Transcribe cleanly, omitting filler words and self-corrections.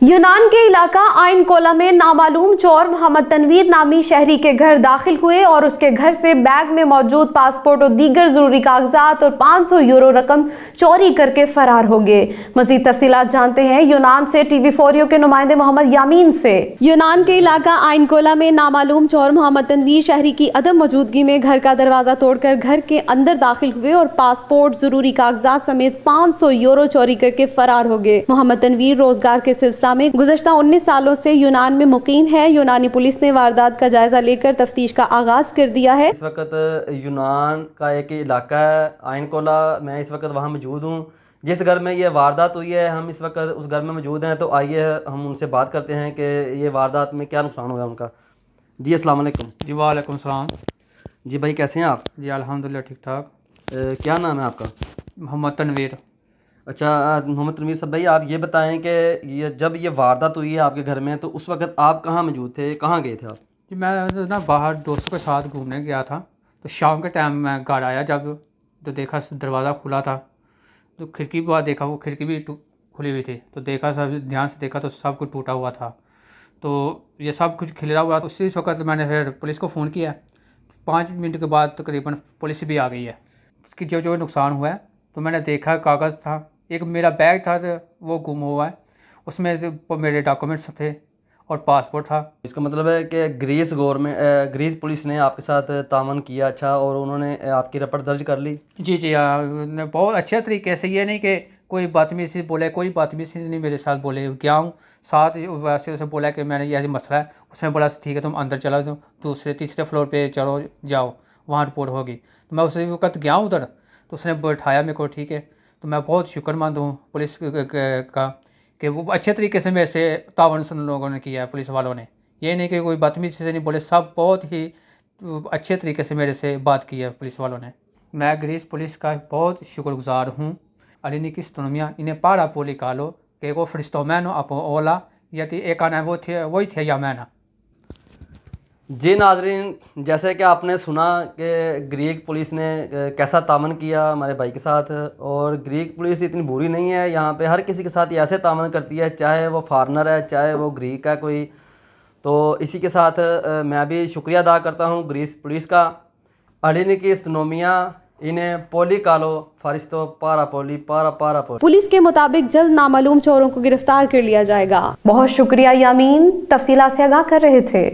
यूनान के इलाका आइन कोला में नामालूम चोर मोहम्मद तनवीर नामी शहरी के घर दाखिल हुए और उसके घर से बैग में मौजूद पासपोर्ट और दीगर जरूरी कागजात और 500 यूरो रकम चोरी करके फरार हो गए। मजीद तफसीलात जानते हैं यूनान से TV4 के नुमाइंदे मोहम्मद यामीन से। यूनान के इलाका आइन कोला में नामालूम चोर मोहम्मद तनवीर शहरी की अदम मौजूदगी में घर का दरवाजा तोड़कर घर के अंदर दाखिल हुए और पासपोर्ट, जरूरी कागजात समेत 500 यूरो चोरी करके फरार हो गए। मोहम्मद तनवीर रोजगार के सिलसिला में गुज़श्ता 19 सालों से यूनान में मुकीम है। यूनानी पुलिस ने वारदात का जायजा लेकर तफ्तीश का आगाज कर दिया है। इस वक्त यूनान का एक इलाका है आइन कोला, मैं इस वक्त वहाँ मौजूद हूँ। जिस घर में ये वारदात हुई है हम इस वक्त उस घर में मौजूद हैं, तो आइए हम उनसे बात करते हैं कि ये वारदात में क्या नुकसान हुआ उनका। जी अस्सलाम वालेकुम। जी वालेकुम सलाम। जी भाई कैसे हैं आप? जी अल्हम्दुलिल्लाह ठीक ठाक। क्या नाम है आपका? मोहम्मद तनवीर। अच्छा मोहम्मद तनवीर साहब भाई, आप ये बताएं कि जब ये वारदात हुई है आपके घर में, तो उस वक्त आप कहाँ मौजूद थे, कहाँ गए थे आप? जी मैं ना बाहर दोस्तों के साथ घूमने गया था, तो शाम के टाइम मैं घर आया जब तो देखा दरवाज़ा खुला था, तो खिड़की पर देखा वो खिड़की भी खुली हुई थी, तो देखा सब ध्यान से देखा तो सब कुछ टूटा हुआ था, तो ये सब कुछ खिला हुआ। उसी वक्त मैंने फिर पुलिस को फ़ोन किया। 5 मिनट के बाद तकरीबन पुलिस भी आ गई है। उसकी जो नुकसान हुआ है तो मैंने देखा कागज़ था, एक मेरा बैग था वो गुम हुआ है, उसमें मेरे डॉक्यूमेंट्स थे और पासपोर्ट था। इसका मतलब है कि ग्रीस पुलिस ने आपके साथ तामन किया, अच्छा, और उन्होंने आपकी रिपोर्ट दर्ज कर ली? जी जी हाँ, बहुत अच्छे तरीके से। ये नहीं कि कोई बदतमीज़ी बोले, कोई बदतमीज़ी नहीं मेरे साथ बोले। गया हूँ साथ वैसे उसे बोला कि मैंने ये मसला है, उसने बोला ठीक है तुम अंदर चला जाओ, दूसरे तीसरे फ्लोर पे चलो जाओ, वहाँ रिपोर्ट होगी। तो मैं उसी वक्त गया उधर, तो उसने बैठाया मेरे को, ठीक है। तो मैं बहुत शुक्रमंद हूँ पुलिस का कि वो अच्छे तरीके से मेरे से तावन उन लोगों ने किया है, पुलिस वालों ने। ये नहीं कि कोई बदतमीज़ी से नहीं बोले, सब बहुत ही अच्छे तरीके से मेरे से बात की है पुलिस वालों ने। मैं ग्रीस पुलिस का बहुत शुक्रगुजार हूँ। All'inizio इन्हें पारा पोली कालो कि वो फ्रिस्टोमैनो अपो ओला यदि एक आना वो थे या मैना। जी नाजरीन, जैसे कि आपने सुना कि ग्रीक पुलिस ने कैसा तामन किया हमारे भाई के साथ, और ग्रीक पुलिस इतनी बुरी नहीं है, यहाँ पे हर किसी के साथ ऐसे तामन करती है, चाहे वो फॉरेनर है चाहे वो ग्रीक है कोई। तो इसी के साथ मैं भी शुक्रिया अदा करता हूँ ग्रीस पुलिस का। अलिनिकिस्टोमिया इन्हें पोली कालो फारिस्तो पारा पोली पारा पारा पोली। पुलिस के मुताबिक जल्द नामालूम चोरों को गिरफ्तार कर लिया जाएगा। बहुत शुक्रिया यामीन, तफसीलात से आगाह कर रहे थे।